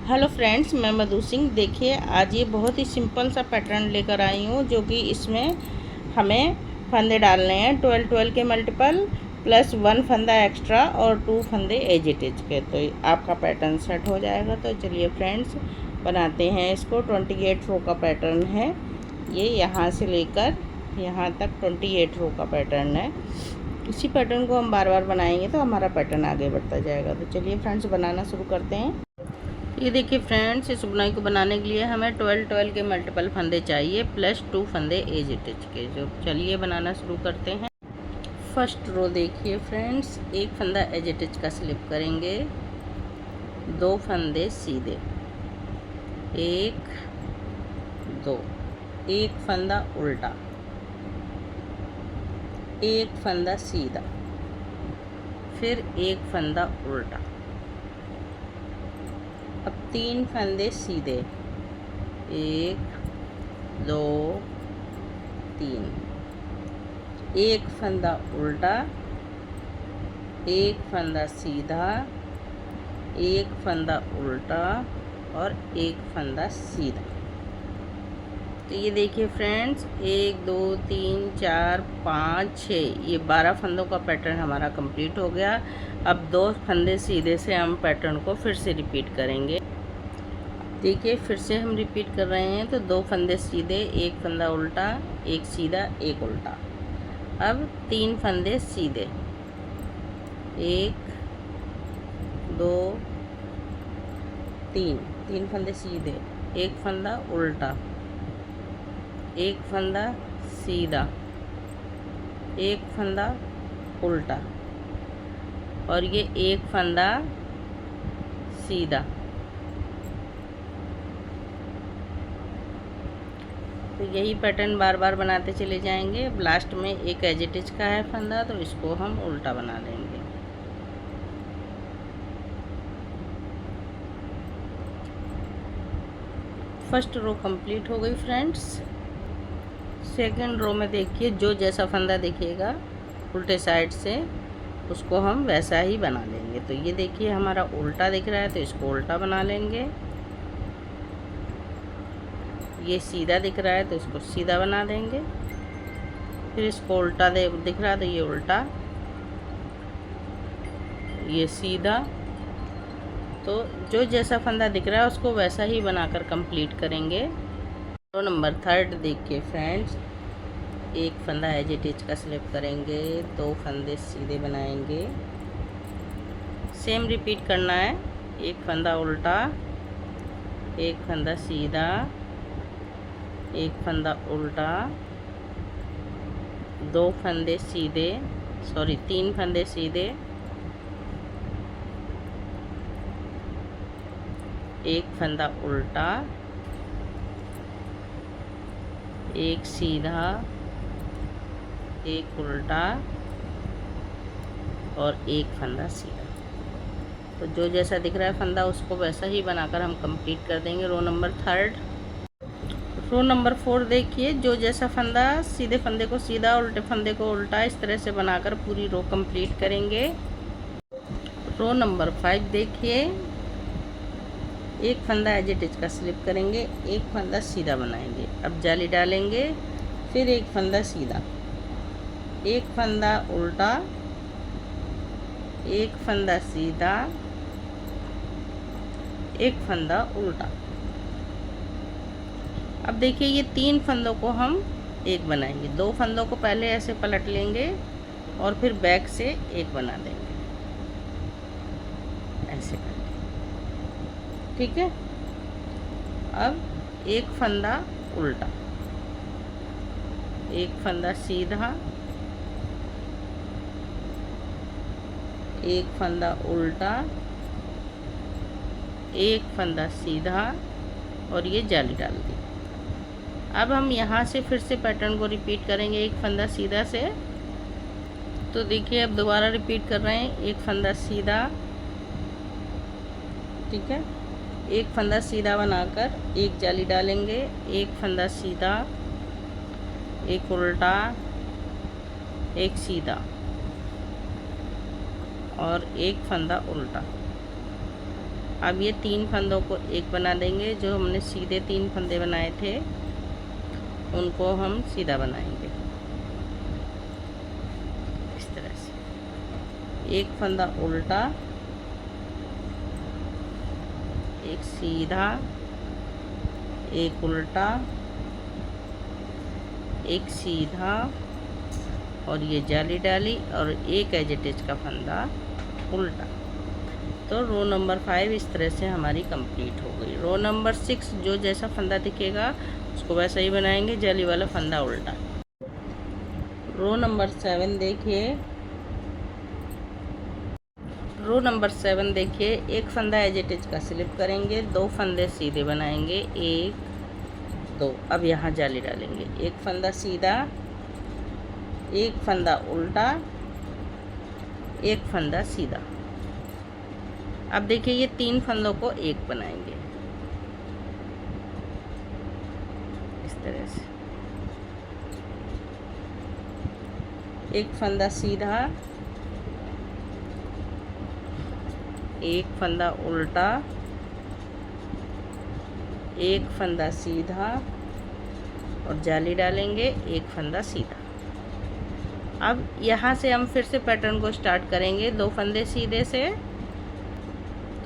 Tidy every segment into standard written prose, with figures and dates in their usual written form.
Hello friends, मैं मधु सिंह। देखिए, आज ये बहुत ही सिंपल सा पैटर्न लेकर आई हूँ, जो कि इसमें हमें फंदे डालने हैं 12 के मल्टीपल प्लस 1 फंदा एक्स्ट्रा और 2 फंदे एज इट इज के। तो आपका पैटर्न सेट हो जाएगा। तो चलिए फ्रेंड्स, बनाते हैं इसको। 28 रो का पैटर्न है ये, यहाँ से लेकर यहाँ तक 28 रो का पैटर्न है। इसी पैटर्न को हम बार बार बनाएंगे तो हमारा पैटर्न आगे बढ़ता जाएगा। तो चलिए फ्रेंड्स, बनाना शुरू करते हैं। ये देखिए फ्रेंड्स, इस बुनाई को बनाने के लिए हमें 12 के मल्टीपल फंदे चाहिए प्लस 2 फंदे एज इट इज के। जो चलिए बनाना शुरू करते हैं। फर्स्ट रो देखिए फ्रेंड्स, एक फंदा एज इट इज का स्लिप करेंगे, 2 फंदे सीधे, 1 2, एक फंदा उल्टा, एक फंदा सीधा, फिर एक फंदा उल्टा। अब 3 फंदे सीधे, 1 2 3, एक फंदा उल्टा, एक फंदा सीधा, एक फंदा उल्टा और एक फंदा सीधा। तो ये देखिए फ्रेंड्स, 1 2 3 4 5 6, ये 12 फंदों का पैटर्न हमारा कंप्लीट हो गया। अब 2 फंदे सीधे से हम पैटर्न को फिर से रिपीट करेंगे। देखिए, फिर से हम रिपीट कर रहे हैं। तो 2 फंदे सीधे, एक फंदा उल्टा, एक सीधा, एक उल्टा। अब 3 फंदे सीधे, 1 2 3, 3 फंदे सीधे, एक फंदा उल्टा, एक फंदा सीधा, एक फंदा उल्टा और ये एक फंदा सीधा। तो यही पैटर्न बार बार बनाते चले जाएंगे। लास्ट में एक एज इट इज का है फंदा, तो इसको हम उल्टा बना लेंगे। फर्स्ट रो कंप्लीट हो गई फ्रेंड्स। सेकंड रो में देखिए, जो जैसा फंदा दिखेगा उल्टे साइड से, उसको हम वैसा ही बना लेंगे। तो ये देखिए, हमारा उल्टा दिख रहा है तो इसको उल्टा बना लेंगे। ये सीधा दिख रहा है तो इसको सीधा बना देंगे। फिर इसको उल्टा दिख रहा है तो ये उल्टा, ये सीधा। तो जो जैसा फंदा दिख रहा है उसको वैसा ही बनाकर कंप्लीट करेंगे। रो नंबर 3 देखिए फ्रेंड्स, एक फंदा एज इट इज का स्लिप करेंगे, 2 फंदे सीधे बनाएंगे। सेम रिपीट करना है। एक फंदा उल्टा, एक फंदा सीधा, एक फंदा उल्टा, 2 फंदे सीधे, 3 फंदे सीधे, एक फंदा उल्टा, एक सीधा, एक उल्टा और एक फंदा सीधा। तो जो जैसा दिख रहा है फंदा, उसको वैसा ही बनाकर हम कंप्लीट कर देंगे। रो नंबर 3। रो नंबर 4 देखिए, जो जैसा फंदा, सीधे फंदे को सीधा, उल्टे फंदे को उल्टा, इस तरह से बनाकर पूरी रो कंप्लीट करेंगे। रो नंबर 5 देखिए, एक फंदा एज इट इज का स्लिप करेंगे, एक फंदा सीधा बनाएंगे। अब जाली डालेंगे, फिर एक फंदा सीधा, एक फंदा उल्टा, एक फंदा सीधा, एक फंदा उल्टा। अब देखिए, ये 3 फंदों को हम एक बनाएंगे। 2 फंदों को पहले ऐसे पलट लेंगे और फिर बैक से एक बना देंगे, ऐसे करके। ठीक है। अब एक फंदा उल्टा, एक फंदा सीधा, एक फंदा उल्टा, एक फंदा सीधा और ये जाली डाल दी। अब हम यहाँ से फिर से पैटर्न को रिपीट करेंगे एक फंदा सीधा से। तो देखिए, अब दोबारा रिपीट कर रहे हैं। एक फंदा सीधा, ठीक है, एक फंदा सीधा बनाकर एक जाली डालेंगे, एक फंदा सीधा, एक उल्टा, एक सीधा और एक फंदा उल्टा। अब ये 3 फंदों को एक बना देंगे। जो हमने सीधे 3 फंदे बनाए थे उनको हम सीधा बनाएंगे इस तरह से। एक फंदा उल्टा, एक सीधा, एक उल्टा, एक सीधा और ये जाली डाली और एक एज इट इज का फंदा उल्टा। तो रो नंबर 5 इस तरह से हमारी कंप्लीट हो गई। रो नंबर 6 जो जैसा फंदा दिखेगा उसको वैसा ही बनाएंगे, जाली वाला फंदा उल्टा। रो नंबर 7 देखिए। रो नंबर 7 देखिए, एक फंदा एज इट इज का स्लिप करेंगे, 2 फंदे सीधे बनाएंगे, 1 2। अब यहाँ जाली डालेंगे, एक फंदा सीधा, एक फंदा उल्टा, एक फंदा सीधा। अब देखिए ये 3 फंदों को एक बनाएंगे इस तरह से। एक फंदा सीधा, एक फंदा उल्टा, एक फंदा सीधा और जाली डालेंगे, एक फंदा सीधा। अब यहाँ से हम फिर से पैटर्न को स्टार्ट करेंगे 2 फंदे सीधे से।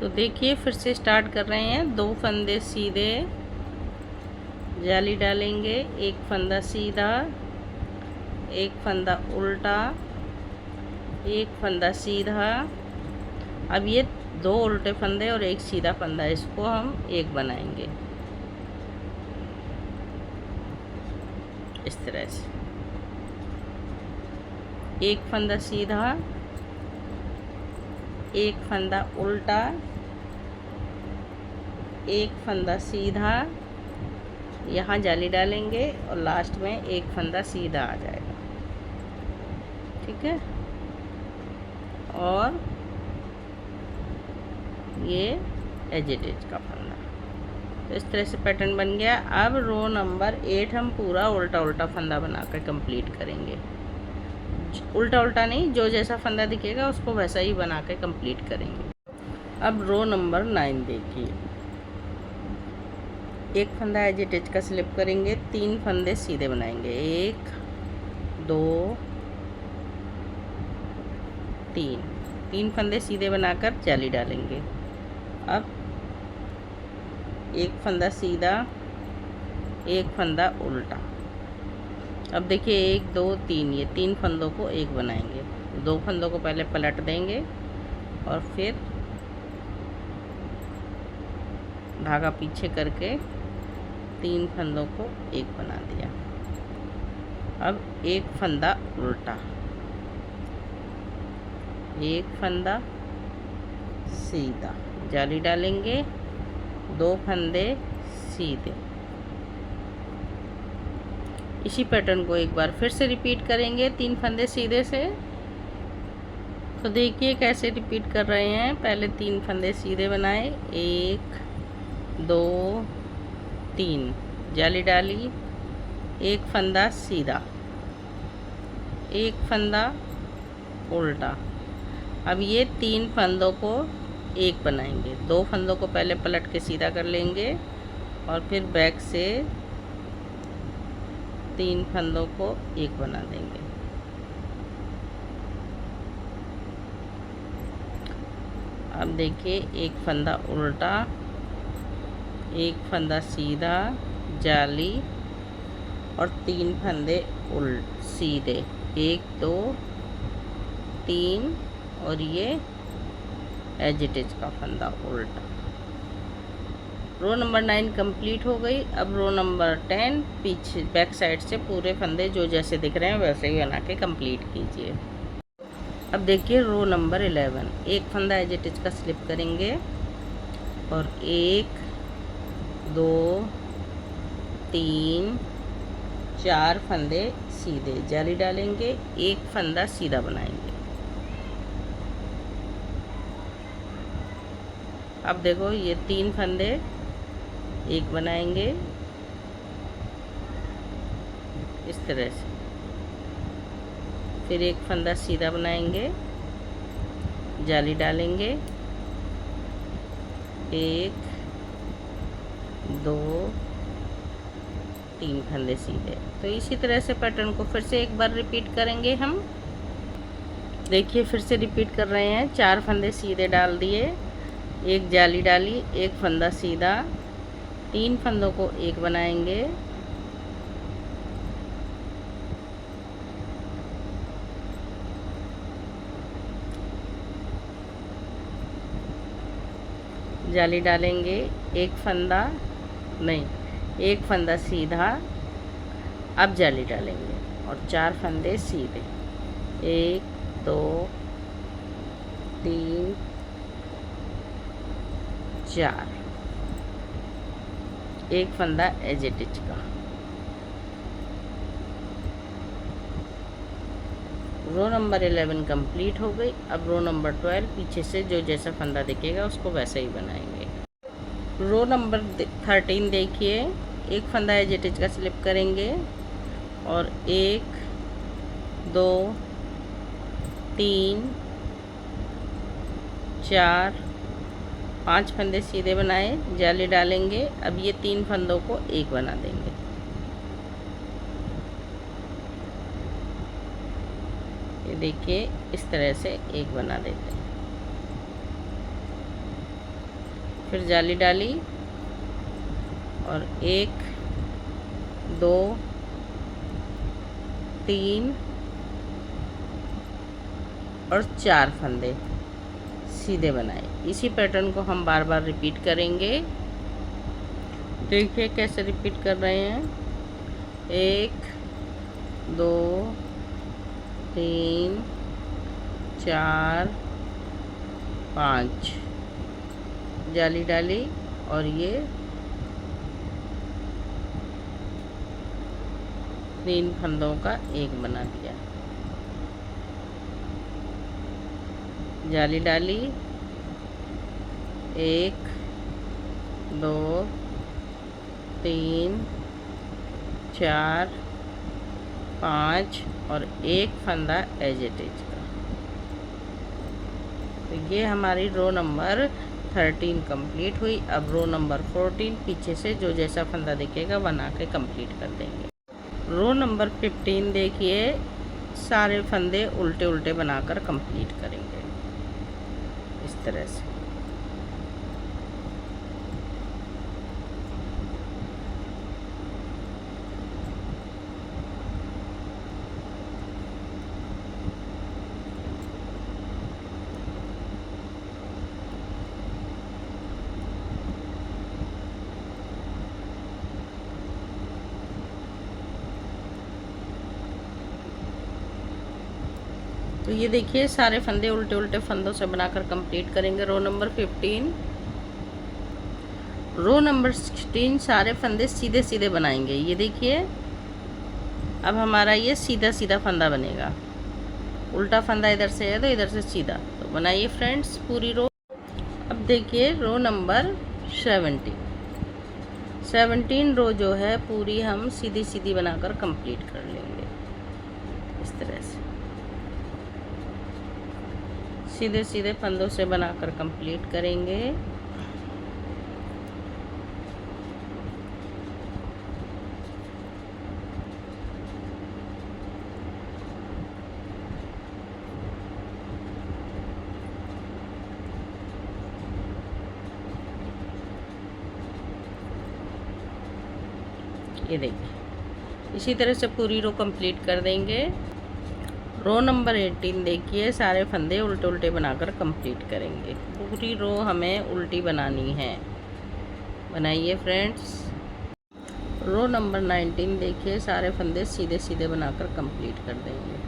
तो देखिए फिर से स्टार्ट कर रहे हैं, 2 फंदे सीधे, जाली डालेंगे, एक फंदा सीधा, एक फंदा उल्टा, एक फंदा सीधा। अब ये 2 उल्टे फंदे और एक सीधा फंदा, इसको हम एक बनाएंगे इस तरह से। एक फंदा सीधा, एक फंदा उल्टा, एक फंदा सीधा, यहाँ जाली डालेंगे और लास्ट में एक फंदा सीधा आ जाएगा, ठीक है। और ये एज इट इज का फंदा। तो इस तरह से पैटर्न बन गया। अब रो नंबर 8 हम पूरा उल्टा उल्टा फंदा बनाकर कंप्लीट करेंगे। उल्टा उल्टा नहीं, जो जैसा फंदा दिखेगा उसको वैसा ही बना के कंप्लीट करेंगे। अब रो नंबर 9 देखिए, एक फंदा एज इट इज का स्लिप करेंगे, 3 फंदे सीधे बनाएंगे, 1 2 3। 3 फंदे सीधे बनाकर जाली डालेंगे। अब एक फंदा सीधा, एक फंदा उल्टा। अब देखिए 1 2 3, ये 3 फंदों को एक बनाएंगे। 2 फंदों को पहले पलट देंगे और फिर धागा पीछे करके 3 फंदों को एक बना दिया। अब एक फंदा उल्टा, एक फंदा सीधा, जाली डालेंगे, 2 फंदे सीधे। इसी पैटर्न को एक बार फिर से रिपीट करेंगे 3 फंदे सीधे से। तो देखिए कैसे रिपीट कर रहे हैं। पहले 3 फंदे सीधे बनाए, 1 2 3, जाली डाली, एक फंदा सीधा, एक फंदा उल्टा। अब ये 3 फंदों को एक बनाएंगे। 2 फंदों को पहले पलट के सीधा कर लेंगे और फिर बैक से 3 फंदों को एक बना देंगे। अब देखिए एक फंदा उल्टा, एक फंदा सीधा, जाली और 3 फंदे सीधे, 1 2 3 और ये एज इट इज का फंदा उल्टा। रो नंबर 9 कंप्लीट हो गई। अब रो नंबर 10 पीछे बैक साइड से पूरे फंदे जो जैसे दिख रहे हैं वैसे ही बना के कंप्लीट कीजिए। अब देखिए रो नंबर 11, एक फंदा एज इट इज का स्लिप करेंगे और 1 2 3 4 फंदे सीधे, जाली डालेंगे, एक फंदा सीधा बनाएंगे। अब देखो ये 3 फंदे एक बनाएंगे इस तरह से, फिर एक फंदा सीधा बनाएंगे, जाली डालेंगे, 1 2 3 फंदे सीधे। तो इसी तरह से पैटर्न को फिर से एक बार रिपीट करेंगे हम। देखिए फिर से रिपीट कर रहे हैं। 4 फंदे सीधे डाल दिए, एक जाली डाली, एक फंदा सीधा, 3 फंदों को एक बनाएंगे, जाली डालेंगे, एक फंदा सीधा, अब जाली डालेंगे और 4 फंदे सीधे, 1 2 3 4, एक फंदा एज इट इज का। रो नंबर 11 कंप्लीट हो गई। अब रो नंबर 12 पीछे से जो जैसा फंदा दिखेगा उसको वैसे ही बनाएंगे। रो नंबर 13 देखिए, एक फंदा एज इट इज का स्लिप करेंगे और 1 2 3 4 5 फंदे सीधे बनाए, जाली डालेंगे। अब ये 3 फंदों को एक बना देंगे। ये देखिए इस तरह से एक बना देते हैं। फिर जाली डाली और 1 2 3 और 4 फंदे सीधे बनाए। इसी पैटर्न को हम बार बार रिपीट करेंगे। देखिए कैसे रिपीट कर रहे हैं। 1 2 3 4 5, जाली डाली और ये 3 फंदों का एक बना दिया, जाली डाली, 1 2 3 4 5 और एक फंदा एज इट इज का। तो ये हमारी रो नंबर 13 कंप्लीट हुई। अब रो नंबर 14 पीछे से जो जैसा फंदा दिखेगा बना के कंप्लीट कर देंगे। रो नंबर 15 देखिए, सारे फंदे उल्टे उल्टे बनाकर कंप्लीट करेंगे इस तरह से। तो ये देखिए सारे फंदे उल्टे उल्टे फंदों से बनाकर कंप्लीट करेंगे रो नंबर 15। रो नंबर 16 सारे फंदे सीधे सीधे बनाएंगे। ये देखिए अब हमारा ये सीधा सीधा फंदा बनेगा। उल्टा फंदा इधर से है तो इधर से सीधा। तो बनाइए फ्रेंड्स पूरी रो। अब देखिए रो नंबर 17 रो जो है पूरी हम सीधी सीधी बनाकर कंप्लीट कर लेंगे इस तरह से। सीधे सीधे फंदों से बनाकर कंप्लीट करेंगे। ये देखिए इसी तरह से पूरी रो कंप्लीट कर देंगे। रो नंबर 18 देखिए सारे फंदे उल्टे उल्टे बनाकर कंप्लीट करेंगे। पूरी रो हमें उल्टी बनानी है। बनाइए फ्रेंड्स। रो नंबर 19 देखिए सारे फंदे सीधे सीधे बनाकर कंप्लीट कर देंगे।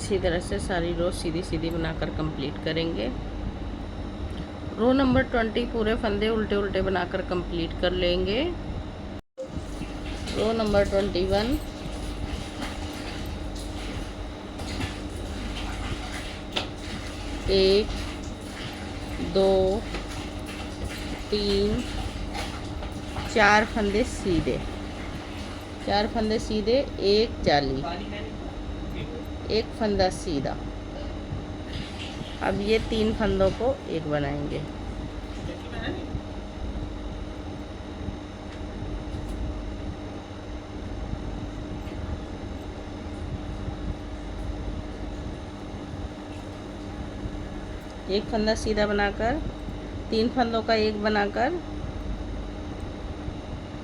इसी तरह से सारी रो सीधी सीधी बनाकर कंप्लीट करेंगे। रो नंबर 20 पूरे फंदे उल्टे उल्टे बनाकर कंप्लीट कर लेंगे। रो नंबर 21, एक, दो, तीन, चार फंदे सीधे, चार फंदे सीधे, एक जाली, एक फंदा सीधा। अब ये 3 फंदों को एक बनाएंगे। एक फंदा सीधा बनाकर 3 फंदों का एक बनाकर,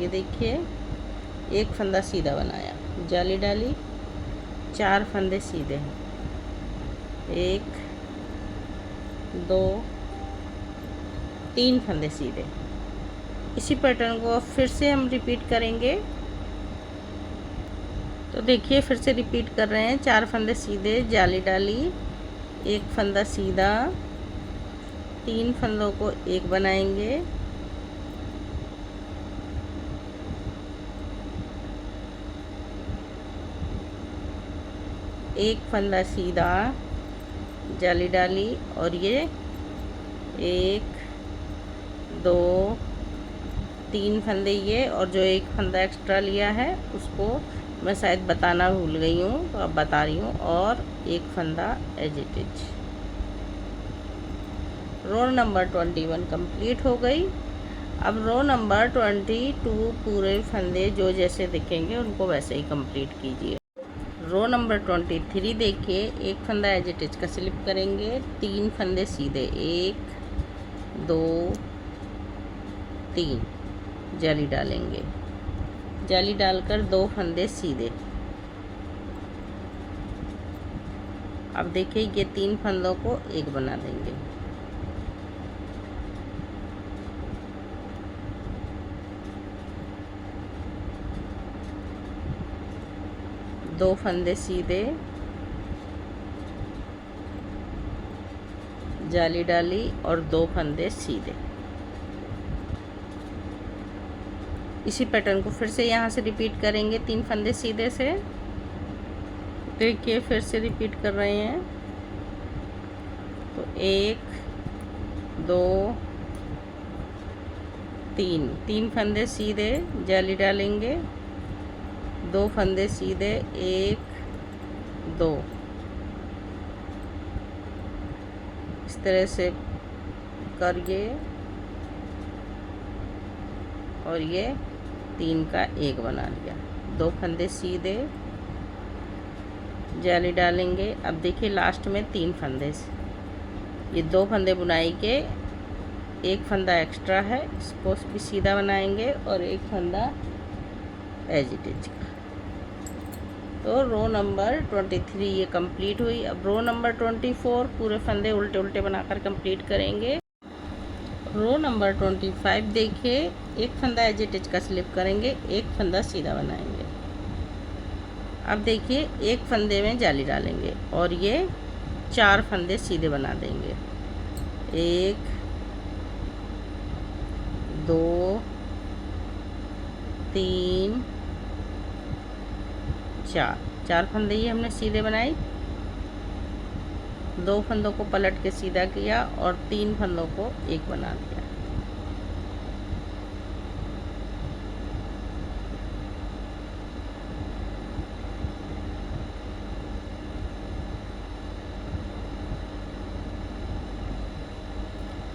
ये देखिए एक फंदा सीधा बनाया, जाली डाली, 4 फंदे सीधे, 1, 2, 3 फंदे सीधे। इसी पैटर्न को फिर से हम रिपीट करेंगे। तो देखिए फिर से रिपीट कर रहे हैं। 4 फंदे सीधे, जाली डाली, एक फंदा सीधा, 3 फंदों को एक बनाएंगे, एक फंदा सीधा, जाली डाली, और ये 1, 2, 3 फंदे ये, और जो एक फंदा एक्स्ट्रा लिया है उसको मैं शायद बताना भूल गई हूँ, तो अब बता रही हूँ, और एक फंदा as it is. Row number 21 complete हो गई। अब रो नंबर 22 पूरे फंदे जो जैसे दिखेंगे उनको वैसे ही कंप्लीट कीजिए। रो नंबर 23 देखिए, एक फंदा एज इट इज का स्लिप करेंगे, 3 फंदे सीधे, 1, 2, 3, जाली डालेंगे, जाली डालकर 2 फंदे सीधे। अब देखिए ये 3 फंदों को एक बना देंगे, दो फंदे सीधे, जाली डाली, और 2 फंदे सीधे। इसी पैटर्न को फिर से यहाँ से रिपीट करेंगे 3 फंदे सीधे से। देखिए फिर से रिपीट कर रहे हैं। तो 1, 2, 3, 3 फंदे सीधे, जाली डालेंगे, 2 फंदे सीधे, 1, 2, इस तरह से करिए, और ये 3 का एक बना लिया, 2 फंदे सीधे, जाली डालेंगे। अब देखिए लास्ट में 3 फंदे, ये 2 फंदे बुनाई के, एक फंदा एक्स्ट्रा है, इसको भी सीधा बनाएंगे, और एक फंदा एज इट इज का। तो रो नंबर 23 ये कंप्लीट हुई। अब रो नंबर 24 पूरे फंदे उल्टे उल्टे बनाकर कंप्लीट करेंगे। रो नंबर 25 देखिए, एक फंदा एज इट इज का स्लिप करेंगे, एक फंदा सीधा बनाएंगे। अब देखिए एक फंदे में जाली डालेंगे, और ये 4 फंदे सीधे बना देंगे, 1, 2, 3, 4 फंदे ये हमने सीधे बनाई, 2 फंदों को पलट के सीधा किया, और 3 फंदों को एक बना दिया।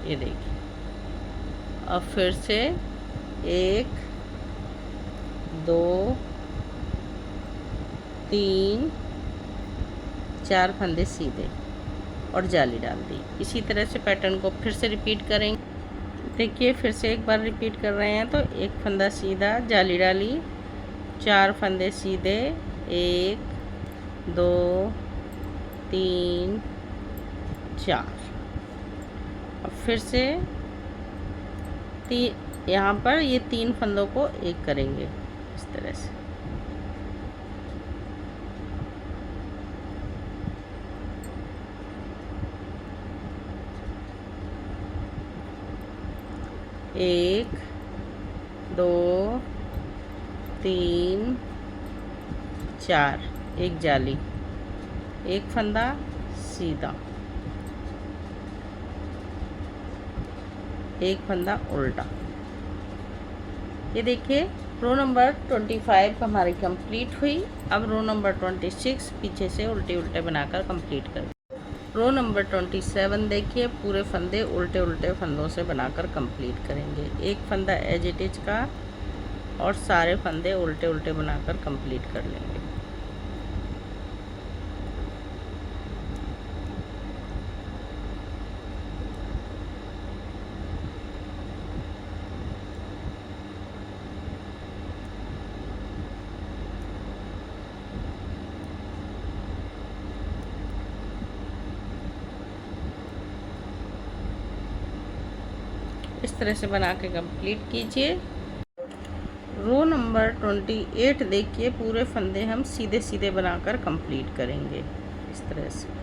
ये देखिए, अब फिर से 1, 2, 3, 4 फंदे सीधे और जाली डाल दी। इसी तरह से पैटर्न को फिर से रिपीट करेंगे। देखिए फिर से एक बार रिपीट कर रहे हैं। तो एक फंदा सीधा, जाली डाली, 4 फंदे सीधे, 1, 2, 3, 4। अब फिर से यहाँ पर ये 3 फंदों को एक करेंगे इस तरह से। 1 2 3 4, एक जाली, एक फंदा सीधा, एक फंदा उल्टा। ये देखिए रो नंबर 25 हमारी कंप्लीट हुई। अब रो नंबर 26 पीछे से उल्टे उल्टे बनाकर कंप्लीट कर। रो नंबर 27 देखिए पूरे फंदे उल्टे उल्टे फंदों से बनाकर कंप्लीट करेंगे। एक फंदा एज इट इज का और सारे फंदे उल्टे उल्टे बनाकर कंप्लीट कर लेंगे। इस तरह से बना के कंप्लीट कीजिए। रो नंबर 28 देखिए पूरे फंदे हम सीधे सीधे बनाकर कंप्लीट करेंगे इस तरह से।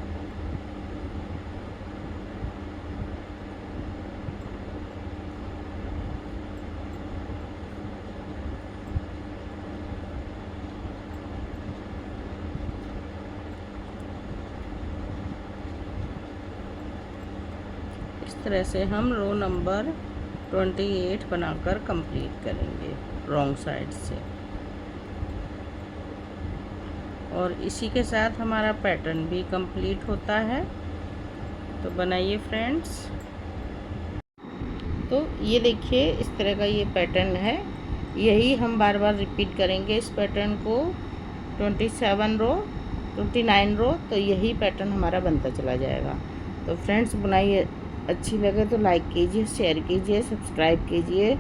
इस तरह से हम रो नंबर 28 बनाकर कंप्लीट करेंगे रॉन्ग साइड से। और इसी के साथ हमारा पैटर्न भी कंप्लीट होता है। तो बनाइए फ्रेंड्स। तो ये देखिए इस तरह का ये पैटर्न है। यही हम बार बार रिपीट करेंगे इस पैटर्न को 27 रो 29 रो, तो यही पैटर्न हमारा बनता चला जाएगा। तो फ्रेंड्स बुनाई अच्छी लगे तो लाइक कीजिए, शेयर कीजिए, सब्सक्राइब कीजिए।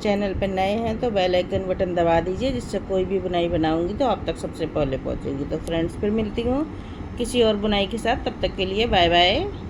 चैनल पर नए हैं तो बेल आइकन बटन दबा दीजिए, जिससे कोई भी बुनाई बनाऊंगी तो आप तक सबसे पहले पहुंचेगी। तो फ्रेंड्स फिर मिलती हूँ किसी और बुनाई के साथ, तब तक के लिए बाय बाय।